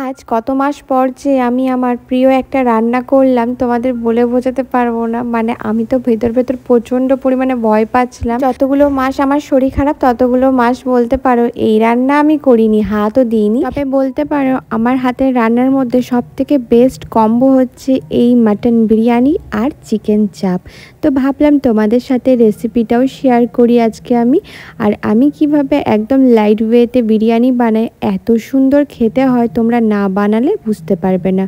আজ কত মাস পর যে আমি আমার প্রিয় একটা রান্না করলাম তোমাদের বলে বোঝাতে পারবো না। মানে আমি তো ভেতর ভেতর প্রচণ্ড পরিমাণে ভয় পাচ্ছিলাম। যতগুলো মাস আমার শরীর খারাপ ততগুলো মাস বলতে পারো এই রান্না আমি করিনি, হাতও দিইনি। তবে বলতে পারো আমার হাতের রান্নার মধ্যে সব থেকে বেস্ট কম্বো হচ্ছে এই মাটন বিরিয়ানি আর চিকেন চাপ। তো ভাবলাম তোমাদের সাথে রেসিপিটাও শেয়ার করি আজকে আমি। আর আমি কিভাবে একদম লাইট ওয়েতে বিরিয়ানি বানাই, এত সুন্দর খেতে হয়, তোমরা না বানালে বুঝতে পারবে না।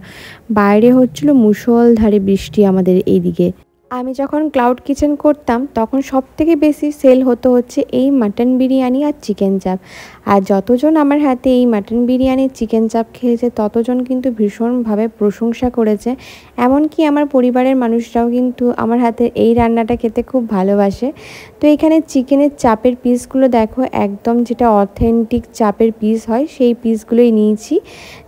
বাইরে হচ্ছিল মুষলধারে বৃষ্টি আমাদের এইদিকে। আমি যখন ক্লাউড কিচেন করতাম তখন সব থেকে বেশি সেল হচ্ছে এই মাটন বিরিয়ানি আর চিকেন চাপ। আর যতজন আমার হাতে এই মাটন বিরিয়ানি চিকেন চাপ খেয়েছে ততজন কিন্তু ভীষণভাবে প্রশংসা করেছে। এমনকি আমার পরিবারের মানুষরাও কিন্তু আমার হাতে এই রান্নাটা খেতে খুব ভালোবাসে। তো এখানে চিকেনের চাপের পিসগুলো দেখো, একদম যেটা অথেন্টিক চাপের পিস হয় সেই পিসগুলোই নিয়েছি।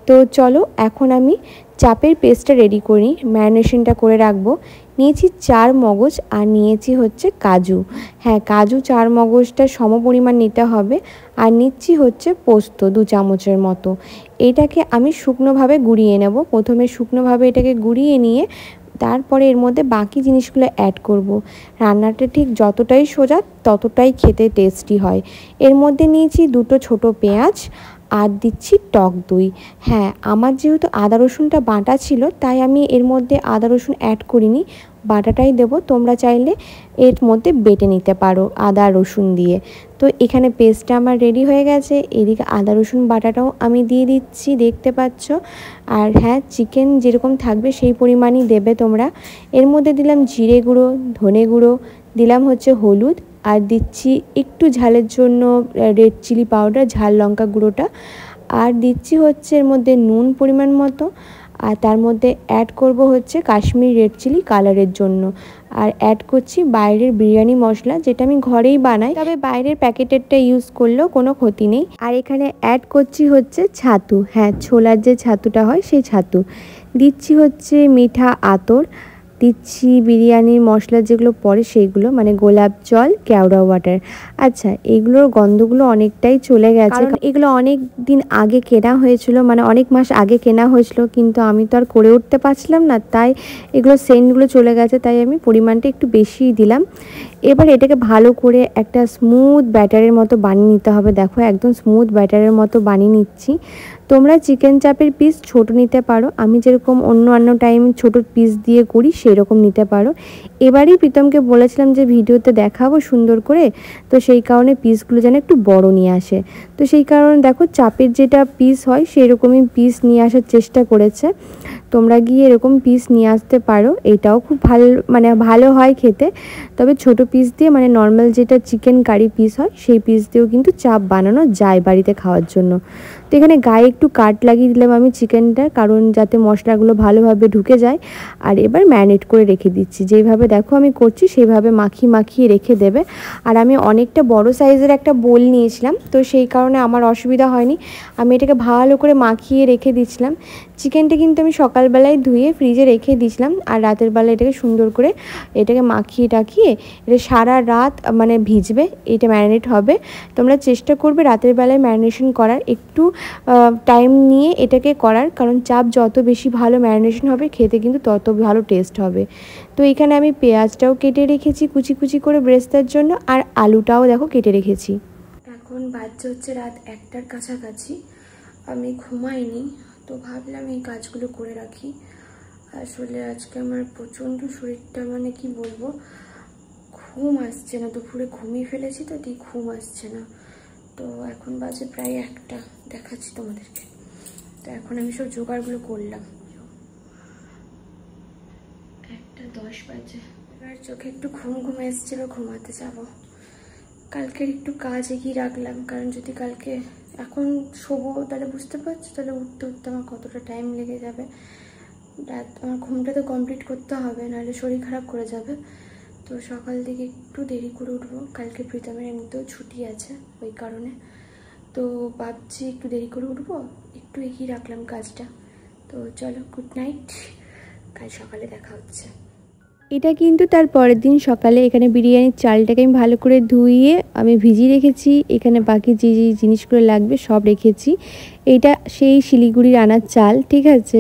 তো চলো এখন আমি চাপের পেস্টটা রেডি করি, ম্যারিনেশনটা করে রাখবো। নিয়েছি 4 মগজ আর নিয়েছি হচ্ছে কাজু। হ্যাঁ, কাজু 4 মগজটা সম পরিমাণ নিতে হবে। আর নিচ্ছি হচ্ছে পোস্ত 2 চামচের মতো। এটাকে আমি শুকনোভাবে গুঁড়িয়ে নেব। প্রথমে শুকনোভাবে এটাকে গুঁড়িয়ে নিয়ে তারপরে এর মধ্যে বাকি জিনিসগুলো অ্যাড করব। রান্নাটা ঠিক যতটাই সোজা ততটাই খেতে টেস্টি হয়। এর মধ্যে নিয়েছি 2টো ছোট পেঁয়াজ আর দিচ্ছি টক দই। হ্যাঁ, আমার যেহেতু আদা রসুনটা বাটা ছিল তাই আমি এর মধ্যে আদা রসুন অ্যাড করিনি, বাটাটাই দেবো। তোমরা চাইলে এর মধ্যে বেটে নিতে পারো আদা রসুন দিয়ে। তো এখানে পেস্টটা আমার রেডি হয়ে গেছে। এদিকে আদা রসুন বাটাটাও আমি দিয়ে দিচ্ছি, দেখতে পাচ্ছ। আর হ্যাঁ, চিকেন যেরকম থাকবে সেই পরিমাণই দেবে তোমরা। এর মধ্যে দিলাম জিরে গুঁড়ো, ধনে গুঁড়ো, দিলাম হচ্ছে হলুদ, আর দিচ্ছি একটু ঝালের জন্য রেড চিলি পাউডার, ঝাল লঙ্কা গুঁড়োটা। আর দিচ্ছি হচ্ছে এর মধ্যে নুন পরিমাণ মতো। আর তার মধ্যে অ্যাড করব হচ্ছে কাশ্মীরি রেড চিলি কালারের জন্য। আর অ্যাড করছি বাইরের বিরিয়ানি মশলা, যেটা আমি ঘরেই বানাই, তবে বাইরের প্যাকেটেরটা ইউজ করলেও কোনো ক্ষতি নেই। আর এখানে অ্যাড করছি হচ্ছে ছাতু। হ্যাঁ, ছোলার যে ছাতুটা হয় সেই ছাতু দিচ্ছি। হচ্ছে মিঠা আতর দিচ্ছি, বিরিয়ানির মশলা যেগুলো পড়ে সেইগুলো, মানে গোলাপ জল, কেওড়া ওয়াটার। আচ্ছা, এগুলোর গন্ধগুলো অনেকটাই চলে গেছে, কারণ এগুলো অনেক দিন আগে কেনা হয়েছিল, মানে অনেক মাস আগে কেনা হয়েছিল, কিন্তু আমি তো আর করে উঠতে পারছিলাম না, তাই এগুলো সেন্টগুলো চলে গেছে, তাই আমি পরিমাণটা একটু বেশিই দিলাম। এবার এটাকে ভালো করে একটা স্মুথ ব্যাটারের মতো বানিয়ে নিতে হবে। দেখো একদম স্মুথ ব্যাটারের মতো বানিয়ে নিচ্ছি। তোমরা চিকেন চাপের পিস ছোট নিতে পারো, আমি যেরকম অন্য টাইম ছোট পিস দিয়ে করি সেরকম নিতে পারো। এবারেই প্রীতমকে বলেছিলাম যে ভিডিওতে দেখাবো সুন্দর করে, তো সেই কারণে পিসগুলো যেন একটু বড় নিয়ে আসে। তো সেই কারণে দেখো চাপের যেটা পিস হয় সেই রকমই পিস নিয়ে আসার চেষ্টা করেছে। তোমরা গিয়ে এরকম পিস নিয়ে আসতে পারো, এটাও খুব ভালো হয় খেতে। তবে ছোট পিস দিয়ে, মানে নর্মাল যেটা চিকেন কারি পিস হয় সেই পিস দিয়েও কিন্তু চাপ বানানো যায় বাড়িতে খাওয়ার জন্য। তো এখানে গায়ে একটু কাট লাগিয়ে দিলাম আমি চিকেনটার, কারণ যাতে মশলাগুলো ভালোভাবে ঢুকে যায়। আর এবার ম্যারিনেট করে রেখে দিচ্ছি, যেইভাবে দেখো আমি করছি সেইভাবে মাখিয়ে রেখে দেবে। আর আমি অনেকটা বড় সাইজের একটা বোল নিয়েছিলাম, তো সেই কারণে আমার অসুবিধা হয়নি, আমি এটাকে ভালো করে মাখিয়ে রেখে দিচ্ছিলাম। চিকেনটা কিন্তু আমি সকালবেলায় ধুয়ে ফ্রিজে রেখে দিয়েছিলাম, আর রাতের বেলা এটাকে সুন্দর করে এটাকে মাখিয়ে টাখিয়ে এটা সারা রাত মানে ভিজবে, এটা ম্যারিনেট হবে। তোমরা চেষ্টা করবে রাতের বেলায় ম্যারিনেশন করার, একটু টাইম নিয়ে এটাকে করার, কারণ চাপ যত বেশি ভালো ম্যারিনেশন হবে খেতে কিন্তু তত ভালো টেস্ট হবে। তো এখানে আমি পেঁয়াজটাও কেটে রেখেছি কুচি করে ব্রেস্তার জন্য, আর আলুটাও দেখো কেটে রেখেছি। এখন বাজছে হচ্ছে রাত 1টার কাছাকাছি, আমি ঘুমাইনি, তো ভাবলাম এই কাজগুলো করে রাখি। আসলে আজকে আমার প্রচণ্ড শরীরটা, মানে কি বলবো, ঘুম আসছে না, দুপুরে ঘুমিয়ে ফেলেছি তো ঠিক ঘুম আসছে না। তো এখন বাজে প্রায় 1টা, দেখাচ্ছি তোমাদেরকে। তো এখন আমি সব জোগাড়গুলো করলাম, 1:10 বাজে। এবার চোখে একটু ঘুম এসছে, এবার ঘুমাতে যাবো। কালকের একটু কাজ এগিয়ে রাখলাম, কারণ যদি কালকে এখন শোবো তাহলে বুঝতে পারছো তাহলে উঠতে আমার কতটা টাইম লেগে যাবে। আমার ঘুমটা তো কমপ্লিট করতে হবে, নাহলে শরীর খারাপ করে যাবে। তো সকাল থেকে একটু দেরি করে উঠবো, কালকে প্রীতমের এমনিতেও ছুটি আছে ওই কারণে। তো ভাবছি একটু দেরি করে উঠবো, একটু এগিয়ে রাখলাম কাজটা। তো চলো, গুড নাইট, কাল সকালে দেখা হচ্ছে। এটা কিন্তু তার পরের দিন সকালে এখানে বিরিয়ানির চালটাকে আমি ভালো করে ধুইয়ে আমি ভিজিয়ে রেখেছি। এখানে বাকি যে যে জিনিসগুলো লাগবে সব রেখেছি। এইটা সেই শিলিগুড়ির আনার চাল, ঠিক আছে।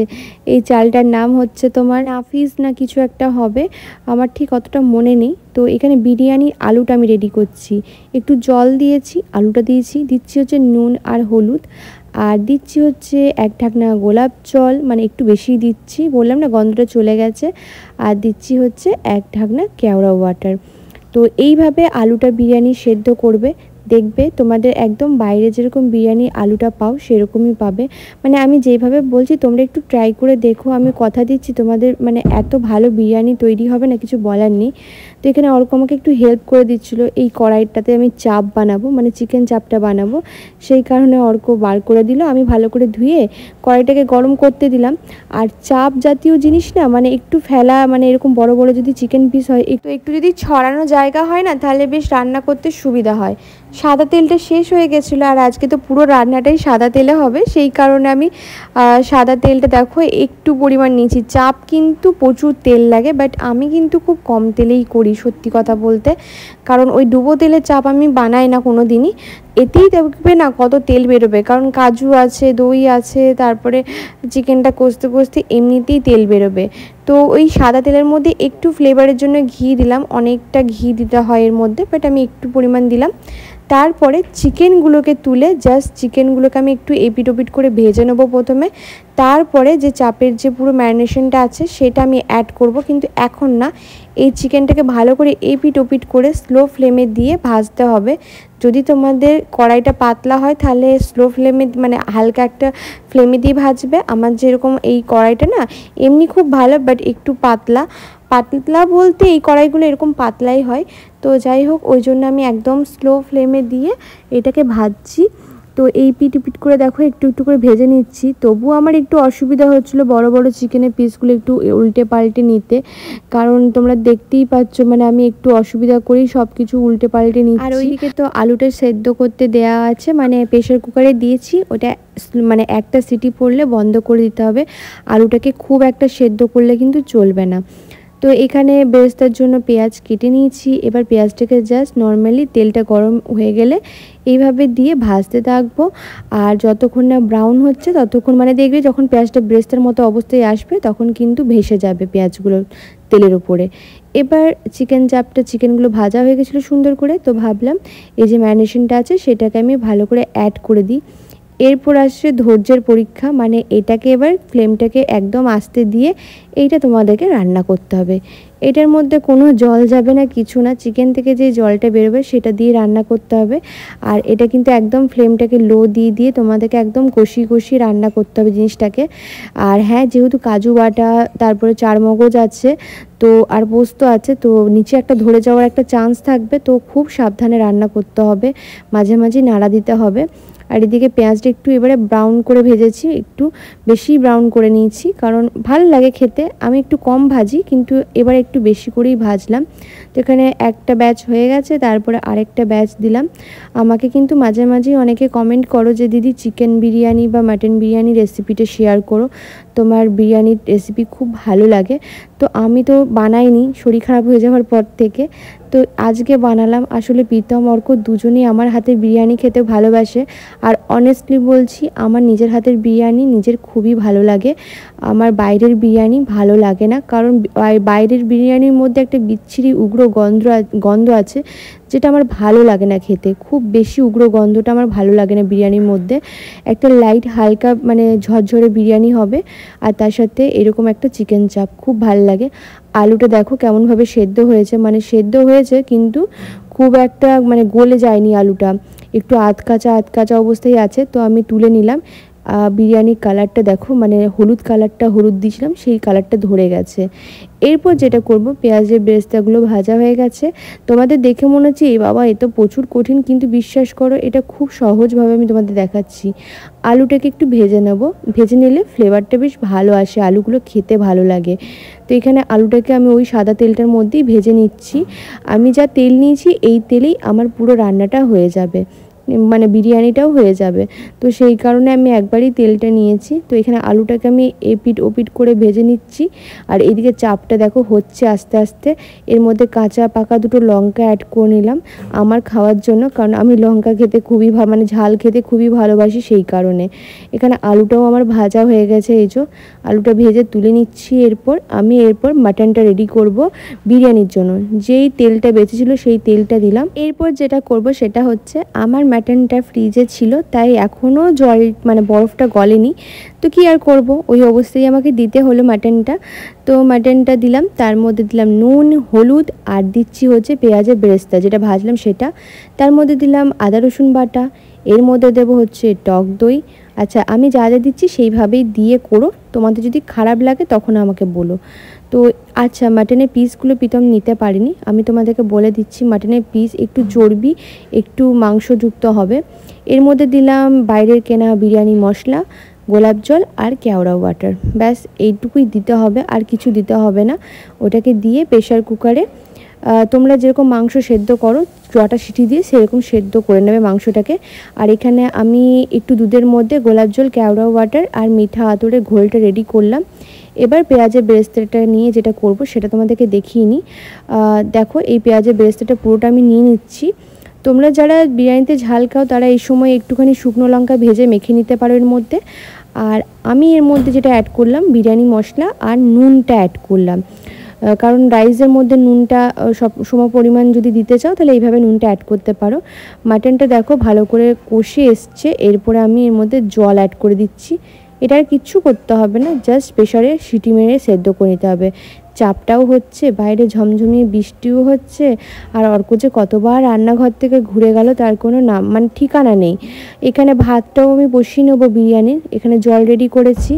এই চালটার নাম হচ্ছে তোমার নাফিস না কিছু একটা হবে, আমার ঠিক অতটা মনে নেই। তো এখানে বিরিয়ানির আলুটা আমি রেডি করছি। একটু জল দিয়েছি, আলুটা দিচ্ছি হচ্ছে নুন আর হলুদ, আর দিচ্ছি হচ্ছে 1 ঢাকনা গোলাপ জল, মানে একটু বেশি দিচ্ছি, বললাম না গন্ধটা চলে গেছে। আর দিচ্ছি হচ্ছে 1 ঢাকনা কেওড়া ওয়াটার। তো এইভাবে আলুটা বিরিয়ানি সেদ্ধ করবে, দেখবে তোমাদের একদম বাইরে যেরকম বিরিয়ানি আলুটা পাও সেরকমই পাবে। মানে আমি যেভাবে বলছি তোমরা একটু ট্রাই করে দেখো, আমি কথা দিচ্ছি তোমাদের মানে এত ভালো বিরিয়ানি তৈরি হবে না, কিছু বলার নেই। তো এখানে অর্ক আমাকে একটু হেল্প করে দিচ্ছিলো। এই কড়াইটাতে আমি চাপ বানাবো, মানে চিকেন চাপটা বানাবো, সেই কারণে অর্ক বার করে দিল। আমি ভালো করে ধুয়ে কড়াইটাকে গরম করতে দিলাম। আর চাপ জাতীয় জিনিস না, মানে একটু ফেলা, মানে এরকম বড় বড় যদি চিকেন পিস হয়, একটু যদি ছড়ানো জায়গা হয় না, তাহলে বেশ রান্না করতে সুবিধা হয়। সাদা তেলটা শেষ হয়ে গেছিলো, আর আজকে তো পুরো রান্নাটাই সাদা তেলে হবে, সেই কারণে আমি সাদা তেলটা দেখো একটু পরিমাণ নিয়েছি। চাপ কিন্তু প্রচুর তেল লাগে, বাট আমি কিন্তু খুব কম তেলেই করি সত্যি কথা বলতে, কারণ ওই ডুবো তেলের চাপ আমি বানাই না কোনো দিনই। এতেই দেখবে না কত তেল বেরোবে, কারণ কাজু আছে, দই আছে, তারপরে চিকেনটা কষতে কষতে এমনিতেই তেল বেরোবে। তো ওই সাদা তেলের মধ্যে একটু ফ্লেভারের জন্য ঘি দিলাম, অনেকটা ঘি দিতে হয় এর মধ্যে, বাট আমি একটু পরিমাণ দিলাম। তারপরে চিকেনগুলোকে তুলে জাস্ট চিকেনগুলোকে আমি একটু এপিট ওপিট করে ভেজে নেবো প্রথমে। তারপরে যে চাপের যে পুরো ম্যারিনেশনটা আছে সেটা আমি অ্যাড করব, কিন্তু এখন না। এই চিকেনটাকে ভালো করে এপিট ওপিট করে স্লো ফ্লেমে দিয়ে ভাজতে হবে। যদি তোমাদের কড়াইটা পাতলা হয় তাহলে স্লো ফ্লেমে, মানে হালকা একটা ফ্লেমে দিয়ে ভাজবে। আমার যেরকম এই কড়াইটা না এমনি খুব ভালো, বাট একটু পাতলা পাতলা বলতে এই কড়াইগুলো এরকম পাতলাই হয়। তো যাই হোক, ওই জন্য আমি একদম স্লো ফ্লেমে দিয়ে এটাকে ভাজছি। তো এই পিট পিট করে দেখো একটু একটু করে ভেজে নিচ্ছি। তবুও আমার একটু অসুবিধা হচ্ছিলো বড় বড় চিকেনের পিসগুলো একটু উল্টে পাল্টে নিতে, কারণ তোমরা দেখতেই পাচ্ছ মানে আমি একটু অসুবিধা করেই সব কিছু উল্টে পাল্টে নিচ্ছি। আর ওইদিকে তো আলুটা সেদ্ধ করতে দেওয়া আছে, মানে প্রেশার কুকারে দিয়েছি, ওটা মানে একটা সিটি পড়লে বন্ধ করে দিতে হবে। আলুটাকে খুব একটা সেদ্ধ করলে কিন্তু চলবে না। তো এখানে বেরেস্তার জন্য পেঁয়াজ কেটে নিয়েছি। এবার পেঁয়াজটাকে জাস্ট নর্মালি তেলটা গরম হয়ে গেলে এইভাবে দিয়ে ভাজতে থাকবো। আর যতক্ষণ না ব্রাউন হচ্ছে ততক্ষণ, মানে দেখবে যখন পেঁয়াজটা বেরেস্তার মতো অবস্থায় আসবে তখন কিন্তু ভেসে যাবে পেঁয়াজগুলো তেলের উপরে। এবার চিকেনগুলো ভাজা হয়ে গেছিলো সুন্দর করে। তো ভাবলাম এই যে ম্যারিনেশনটা আছে সেটাকে আমি ভালো করে অ্যাড করে দিই। এরপর আসছে ধৈর্যের পরীক্ষা, মানে এটাকে এবার ফ্লেমটাকে একদম আস্তে দিয়ে এইটা তোমাদেরকে রান্না করতে হবে। এটার মধ্যে কোনো জল যাবে না, কিছু না, চিকেন থেকে যে জলটা বেরোবে সেটা দিয়ে রান্না করতে হবে। আর এটা কিন্তু একদম ফ্লেমটাকে লো দিয়ে দিয়ে তোমাদেরকে একদম কষিয়ে রান্না করতে হবে জিনিসটাকে। আর হ্যাঁ, যেহেতু কাজু বাটা, তারপরে চারমগজ আছে, তো আর পোস্ত আছে, তো নিচে একটা ধরে যাওয়ার একটা চান্স থাকবে, তো খুব সাবধানে রান্না করতে হবে, মাঝে মাঝে নাড়া দিতে হবে। আর এদিকে পেঁয়াজটা একটু এবারে ব্রাউন করে ভেজেছি, একটু বেশি ব্রাউন করে নিয়েছি, কারণ ভালো লাগে খেতে। আমি একটু কম ভাজি, কিন্তু এবার একটু বেশি করেই ভাজলাম। তো এখানে একটা ব্যাচ হয়ে গেছে, তারপরে আরেকটা ব্যাচ দিলাম। আমাকে কিন্তু মাঝে মাঝেই অনেকে কমেন্ট করো যে দিদি চিকেন বিরিয়ানি বা মাটন বিরিয়ানি রেসিপিটা শেয়ার করো, তোমার বিরিয়ানির রেসিপি খুব ভালো লাগে। তো আমি তো বানাইনি শরীর খারাপ হয়ে যাওয়ার পর থেকে, তো আজকে বানালাম। আসলে প্রীতম অর্ক দুজনেই আমার হাতের বিরিয়ানি খেতে ভালোবাসে, আর অনেস্টলি বলছি আমার নিজের হাতের বিরিয়ানি নিজের খুবই ভালো লাগে। আমার বাইরের বিরিয়ানি ভালো লাগে না, কারণ বাইরের বিরিয়ানির মধ্যে একটা বিচ্ছিরি উগ্র গন্ধ আছে, যেটা আমার ভালো লাগে না খেতে। খুব বেশি উগ্র গন্ধটা আমার ভালো লাগে না বিরিয়ানির মধ্যে। একটা লাইট হালকা মানে ঝরঝরে বিরিয়ানি হবে, আর তার সাথে এরকম একটা চিকেন চাপ খুব ভালো লাগে। আলুটা দেখো কেমনভাবে সেদ্ধ হয়েছে, মানে সেদ্ধ হয়েছে কিন্তু খুব একটা মানে গলে যায়নি আলুটা, একটু আধকাচা অবস্থায় আছে। তো আমি তুলে নিলাম। বিরিয়ানির কালারটা দেখো, মানে হলুদ দিয়েছিলাম, সেই কালারটা ধরে গেছে। এরপর যেটা করব, পেঁয়াজের বেরেস্তাগুলো ভাজা হয়ে গেছে। তোমাদের দেখে মনে হচ্ছে এই বাবা এ তো প্রচুর কঠিন, কিন্তু বিশ্বাস করো এটা খুব সহজভাবে আমি তোমাদের দেখাচ্ছি। আলুটাকে একটু ভেজে নেব, ভেজে নিলে ফ্লেভারটা বেশ ভালো আসে, আলুগুলো খেতে ভালো লাগে। তো এখানে আলুটাকে আমি ওই সাদা তেলটার মধ্যেই ভেজে নিচ্ছি। আমি যা তেল নিয়েছি এই তেলেই আমার পুরো রান্নাটা হয়ে যাবে। মানে বিরিয়ানিটাও হয়ে যাবে। তো সেই কারণে আমি একবারই তেলটা নিয়েছি। তো এখানে আলুটাকে আমি এপিট ওপিট করে ভেজে নিচ্ছি। আর এদিকে চাপটা দেখো হচ্ছে আস্তে আস্তে। এর মধ্যে কাঁচা পাকা দুটো লঙ্কা অ্যাড করে নিলাম আমার খাওয়ার জন্য, কারণ আমি লঙ্কা খেতে খুবই মানে ঝাল খেতে খুবই ভালোবাসি, সেই কারণে। এখানে আলুটাও আমার ভাজা হয়ে গেছে, এই যে আলুটা ভেজে তুলে নিচ্ছি। এরপর মাটনটা রেডি করব বিরিয়ানির জন্য। যেই তেলটা বেঁচেছিল সেই তেলটা দিলাম। এরপর যেটা করব সেটা হচ্ছে, আমার মাটনটা ফ্রিজে ছিল তাই এখনও জল মানে বরফটা গলেনি। তো কি আর করব, ওই অবস্থায় আমাকে দিতে হলো মাটনটা। তো মাটনটা দিলাম, তার মধ্যে দিলাম নুন, হলুদ, আর দিচ্ছি হচ্ছে পেঁয়াজের বেরেস্তা যেটা ভাজলাম সেটা। তার মধ্যে দিলাম আদা রসুন বাটা, এর মধ্যে দেবো হচ্ছে টক দই। আচ্ছা, আমি যা যা দিচ্ছি সেইভাবেই দিয়ে করো, তোমাদের যদি খারাপ লাগে তখন আমাকে বলো। তো আচ্ছা, মাটনের পিসগুলো প্রীতম নিতে পারিনি, আমি তোমাদেরকে বলে দিচ্ছি। মাটনের পিস একটু চর্বি, একটু মাংসযুক্ত হবে। এর মধ্যে দিলাম বাইরের কেনা বিরিয়ানি মশলা, গোলাপ জল আর কেওড়া ওয়াটার, ব্যাস এইটুকুই দিতে হবে, আর কিছু দিতে হবে না। ওটাকে দিয়ে প্রেশার কুকারে তোমরা যেরকম মাংস সেদ্ধ করো, জটা সিটি দিয়ে সেরকম সেদ্ধ করে নেবে মাংসটাকে। আর এখানে আমি একটু দুধের মধ্যে গোলাপ জল, কেওড়া ওয়াটার আর মিঠা আতরের ঘোলটা রেডি করলাম। এবার পেঁয়াজের বেরেস্তাটা নিয়ে যেটা করব সেটা তোমাদেরকে দেখিয়ে নিই। দেখো, এই পেঁয়াজের বেরেস্তাটা পুরোটা আমি নিয়ে নিচ্ছি। তোমরা যারা বিরিয়ানিতে ঝাল খাও তারা এই সময় একটুখানি শুকনো লঙ্কা ভেজে মেখে নিতে পারো এর মধ্যে। আর আমি এর মধ্যে যেটা অ্যাড করলাম, বিরিয়ানি মশলা আর নুনটা অ্যাড করলাম, কারণ রাইসের মধ্যে নুনটা সব সম পরিমাণ যদি দিতে চাও তাহলে এইভাবে নুনটা অ্যাড করতে পারো। মাটনটা দেখো ভালো করে কষে এসছে। এরপরে আমি এর মধ্যে জল অ্যাড করে দিচ্ছি। এটা আর কিচ্ছু করতে হবে না, জাস্ট প্রেশারে সিটি মেরে সেদ্ধ করে নিতে হবে। চাপটাও হচ্ছে, বাইরে ঝমঝমিয়ে বৃষ্টিও হচ্ছে, আর অর্ক যে কতবার রান্নাঘর থেকে ঘুরে গেল তার কোনো নাম মানে ঠিকানা নেই। এখানে ভাতটাও আমি বসিয়ে নেবো বিরিয়ানির, এখানে জল রেডি করেছি।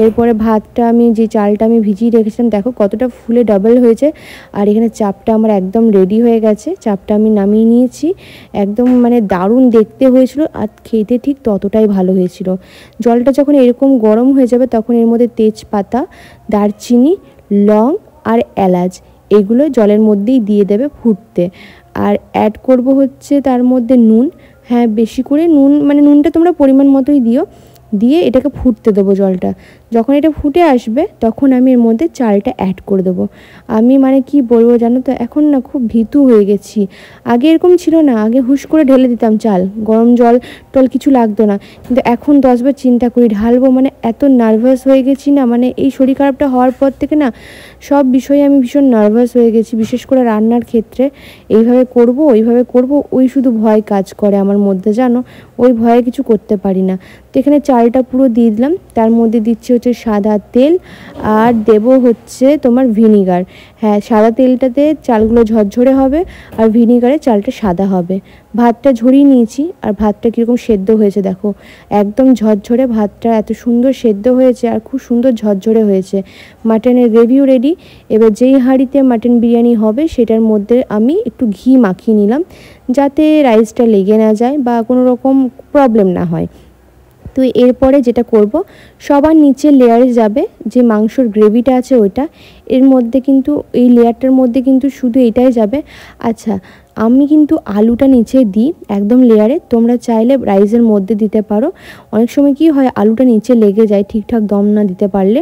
এরপরে ভাতটা আমি যে চালটা আমি ভিজিয়ে রেখেছিলাম দেখো কতটা ফুলে ডাবল হয়েছে। আর এখানে চাপটা আমার একদম রেডি হয়ে গেছে, চাপটা আমি নামিয়ে নিয়েছি। একদম মানে দারুণ দেখতে হয়েছিল, আর খেতে ঠিক ততটাই ভালো হয়েছিল। জলটা যখন এরকম গরম হয়ে যাবে তখন এর মধ্যে তেজপাতা, দারচিনি, লং আর এলাচ এগুলো জলের মধ্যেই দিয়ে দেবে ফুটতে। আর অ্যাড করব হচ্ছে তার মধ্যে নুন, হ্যাঁ বেশি করে নুন, মানে নুনটা তোমরা পরিমাণ মতোই দিও। দিয়ে এটাকে ফুটতে দেবো জলটা। যখন এটা ফুটে আসবে তখন আমি এর মধ্যে চালটা অ্যাড করে দেবো। আমি মানে কি বলবো জানো তো, এখন না খুব ভীতু হয়ে গেছি। আগে এরকম ছিল না, আগে হুশ করে ঢেলে দিতাম চাল, গরম জল টল কিছু লাগতো না। কিন্তু এখন 10বার চিন্তা করি ঢালবো, মানে এত নার্ভাস হয়ে গেছি না, মানে এই শরীর খারাপটা হওয়ার পর থেকে না সব বিষয়ে আমি ভীষণ নার্ভাস হয়ে গেছি, বিশেষ করে রান্নার ক্ষেত্রে। এইভাবে করব ওইভাবে করব, ওই শুধু ভয় কাজ করে আমার মধ্যে জানো, ওই ভয়ে কিছু করতে পারি না। তো এখানে চালটা পুরো দিয়ে দিলাম, তার মধ্যে দিচ্ছি হচ্ছে সাদা তেল, আর দেব হচ্ছে তোমার ভিনিগার। হ্যাঁ, সাদা তেলটাতে চালগুলো ঝরঝরে হবে, আর ভিনিগারে চালটা সাদা হবে। ভাতটা ঝরিয়ে নিয়েছি, আর ভাতটা কীরকম সেদ্ধ হয়েছে দেখো, একদম ঝরঝরে ভাতটা, এত সুন্দর সেদ্ধ হয়েছে আর খুব সুন্দর ঝরঝরে হয়েছে। মাটনের গ্রেভিও রেডি। এবার যেই হাঁড়িতে মাটন বিরিয়ানি হবে সেটার মধ্যে আমি একটু ঘি মাখিয়ে নিলাম, যাতে রাইসটা লেগে না যায় বা কোনো রকম প্রবলেম না হয়। তো এরপরে যেটা করব, সবার নিচের লেয়ারে যাবে যে মাংসর গ্রেভিটা আছে ওইটা, এর মধ্যে কিন্তু এই লেয়ারটার মধ্যে কিন্তু শুধু এটাই যাবে। আচ্ছা, আমি কিন্তু আলুটা নিচে দিই একদম লেয়ারে, তোমরা চাইলে রাইসের মধ্যে দিতে পারো। অনেক সময় কি হয়, আলুটা নিচে লেগে যায় ঠিকঠাক দম না দিতে পারলে,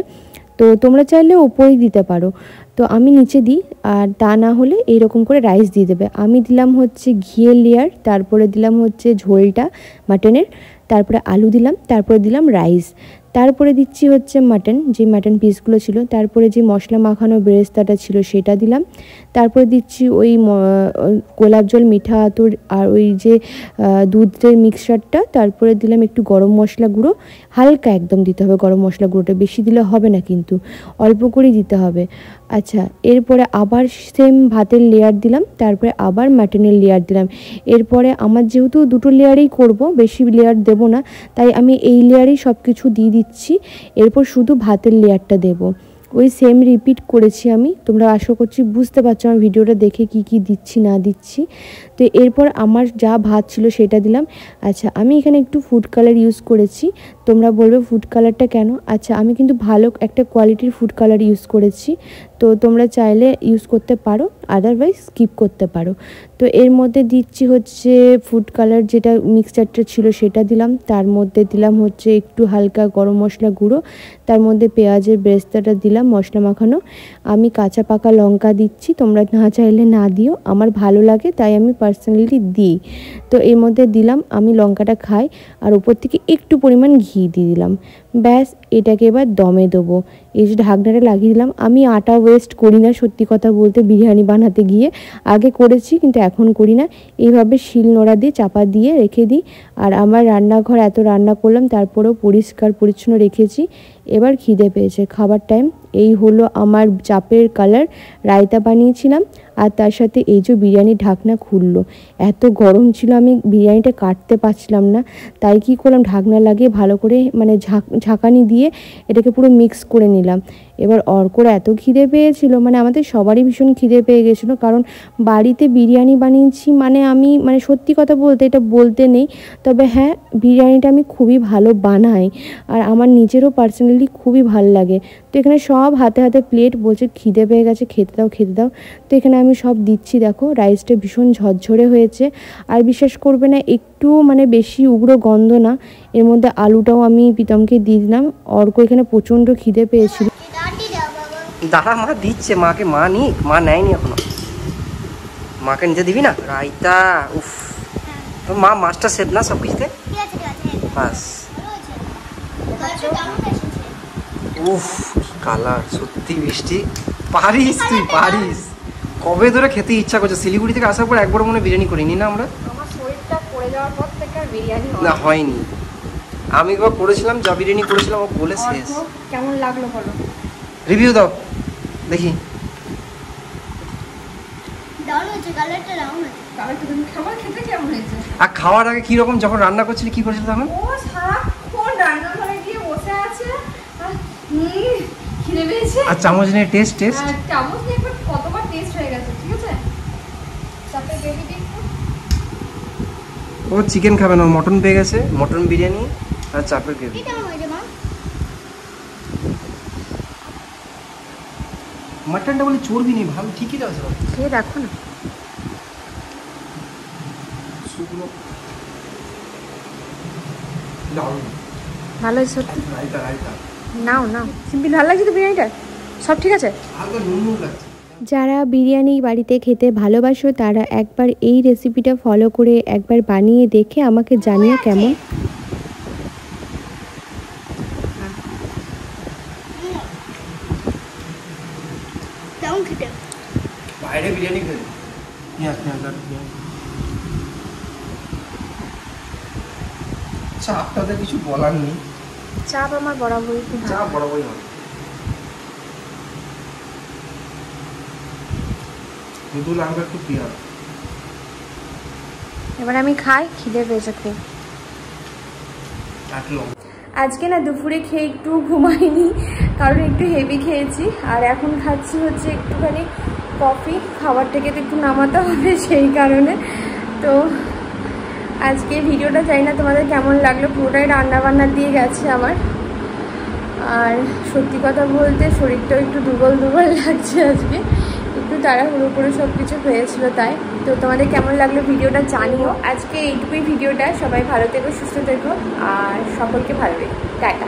তো তোমরা চাইলে ওপরেই দিতে পারো। তো আমি নিচে দিই, আর তা না হলে এইরকম করে রাইস দিয়ে দেবে। আমি দিলাম হচ্ছে ঘিয়ের লেয়ার, তারপরে দিলাম হচ্ছে ঝোলটা মাটনের, তারপরে আলু দিলাম, তারপরে দিলাম রাইস, তারপরে দিচ্ছি হচ্ছে মাটন, যে মাটন পিসগুলো ছিল, তারপরে যে মশলা মাখানো বেরেস্তাটা ছিল সেটা দিলাম, তারপরে দিচ্ছি ওই গোলাপ জল, মিঠা আতর আর ওই যে দুধের মিক্সচারটা, তারপরে দিলাম একটু গরম মশলা গুঁড়ো, হালকা একদম দিতে হবে গরম মশলা গুঁড়োটা, বেশি দিলে হবে না কিন্তু, অল্প করেই দিতে হবে। আচ্ছা, এরপরে আবার সেম ভাতের লেয়ার দিলাম, তারপরে আবার মাটনের লেয়ার দিলাম। এরপরে আমার যেহেতু দুটো লেয়ারেই করব, বেশি লেয়ার দেব না, তাই আমি এই লেয়ারেই সব কিছু দিয়ে দিচ্ছি। এরপর শুধু ভাতের লেয়ারটা দেব। ওই সেম রিপিট করেছি আমি। তোমরা আশা করছি বুঝতে পারছো আমার ভিডিওটা দেখে কি কি দিচ্ছি না দিচ্ছি। তো এরপর আমার যা ভাত ছিল সেটা দিলাম। আচ্ছা, আমি এখানে একটু ফুড কালার ইউজ করেছি। তোমরা বলবে ফুড কালারটা কেন? আচ্ছা, আমি কিন্তু ভালো একটা কোয়ালিটির ফুড কালার ইউজ করেছি, তো তোমরা চাইলে ইউজ করতে পারো, আদারওয়াইজ স্কিপ করতে পারো। তো এর মধ্যে দিচ্ছি হচ্ছে ফুড কালার, যেটা মিক্সচারটা ছিল সেটা দিলাম। তার মধ্যে দিলাম হচ্ছে একটু হালকা গরম মশলা গুঁড়ো, তার মধ্যে পেঁয়াজের বেরেস্তাটা দিলাম মশলা মাখানো। আমি কাঁচা পাকা লঙ্কা দিচ্ছি, তোমরা না চাইলে না দিও, আমার ভালো লাগে তাই আমি পার্সোনালি দিই। তো এর মধ্যে দিলাম, আমি লঙ্কাটা খাই, আর উপর থেকে একটু পরিমাণ ঘি দিয়ে দিলাম। ব্যাস, এটাকে এবার দমে দেবো। এই যে ঢাকনাটা লাগিয়ে দিলাম। আমি আটা ওয়েস্ট করি না সত্যি কথা বলতে, বিরিয়ানি বানাতে গিয়ে। আগে করেছি কিন্তু এখন করি না। এইভাবে শিল নোড়া দিয়ে চাপা দিয়ে রেখে দিই। আর আমার রান্নাঘর এত রান্না করলাম তারপরেও পরিষ্কার পরিচ্ছন্ন রেখেছি। এবার খিদে পেয়েছে, খাবার টাইম। এই হলো আমার চাপের কালার। রায়তা বানিয়েছিলাম, আর তার সাথে এই যে বিরিয়ানির ঢাকনা খুললো। এত গরম ছিল, আমি বিরিয়ানিটা কাটতে পারছিলাম না, তাই কি করলাম, ঢাকনা লাগিয়ে ভালো করে মানে ঝাঁকানি দিয়ে এটাকে পুরো মিক্স করে নিলাম। এবার অর্কর এত খিদে পেয়েছিল, মানে আমাদের সবারই ভীষণ খিদে পেয়ে গেছিলো, কারণ বাড়িতে বিরিয়ানি বানিয়েছি। মানে আমি মানে সত্যি কথা বলতে এটা বলতে নেই, তবে হ্যাঁ বিরিয়ানিটা আমি খুবই ভালো বানাই, আর আমার নিজেরও পার্সোনালি খুবই ভালো লাগে। তো এখানে সব হাতে হাতে প্লেট, বলছে খিদে পেয়ে গেছে, খেতে দাও খেতে দাও। তো এখানে আমি সব দিচ্ছি। দেখো রাইসটা ভীষণ ঝরঝরে হয়েছে, আর বিশ্বাস করবে না একটু মানে বেশি উগ্র গন্ধ না। এর মধ্যে আলুটাও আমি প্রীতমকে দিয়ে দিলাম। অর্ক এখানে প্রচণ্ড খিদে পেয়েছিল। দাঁড়া, মা দিচ্ছে, মাকে মা নিক, মা নেয়নি এখনো, মাকে নিতে দিবি না রায়তা। উফ, তো মা মাস্টার শেফ না সব কিছুতে, বাস। উফ, কালার সত্যি মিষ্টি। পারিস, তুই পারিস। কবে ধরে খেতে ইচ্ছা করছে, শিলিগুড়ি থেকে আসার পর একবার মনে বিরিয়ানি করিনি না আমরা। আমার শরীরটা পড়ে যাওয়ার পর থেকে বিরিয়ানি না হয়নি। আমি একবার করেছিলাম, যা বিরিয়ানি করেছিলাম ও বলে শেষ। কেমন লাগলো বলো, রিভিউ দাও দেখি। আর খাওয়ার আগে কি রকম, যখন রান্না করছিলি কি করেছিল তখন? ও সারাক্ষণ রান্নাঘরে গিয়ে বসে আছে, খিদে পেয়েছে। আর চামচ নিয়ে টেস্ট চামচ নিয়ে কতবার টেস্ট হয়ে গেছে। ঠিক আছে, চাপে গ্রেভি দিই। ও চিকেন খাবে না, মটন পেয়ে গেছে, মটন বিরিয়ানি আর চাপের গ্রেভি। মটনটা বলে চর্বি নেই, ভালো ঠিকই আছে। খেয়ে দেখো না, ভালো হয়েছে সত্যি। নাও নাও, সিম্পল ভালো লাগছে তো বিরিয়ানিটা, সব ঠিক আছে। যারা বিরিয়ানি বাড়িতে খেতে ভালোবাসো তারা একবার এই রেসিপিটা ফলো করে একবার বানিয়ে দেখে আমাকে জানিও কেমন। বাইরে বিরিয়ানি খেলে চাপটাতে কিছু বলার নেই, চাপ আমার বরাবরই, চাপ বরাবরই হবে। দুধ লঙ্কা একটু প্রিয়। এবার আমি খাই, খিদে পেয়েছে খুব। আজকে না দুপুরে খেয়ে একটু ঘুমাইনি, কারণ একটু হেভি খেয়েছি। আর এখন খাচ্ছি হচ্ছে একটুখানি কফি, খাবারটাকে তো একটু নামাতে হবে সেই কারণে। তো আজকে ভিডিওটা জানি না তোমাদের কেমন লাগলো, পুরোটাই রান্নাবান্না দিয়ে গেছে আমার। আর সত্যি কথা বলতে শরীরটাও একটু দুর্বল দুর্বল লাগছে আজকে, একটু তাড়াহুড়ো করে সব কিছু হয়েছিল তাই। তো তোমাদের কেমন লাগলো ভিডিওটা জানিও। আজকে এইটুকুই ভিডিওটা, সবাই ভালো থেকো, সুস্থ থেকো, আর সকলকে ভালো রেখো। টাটা।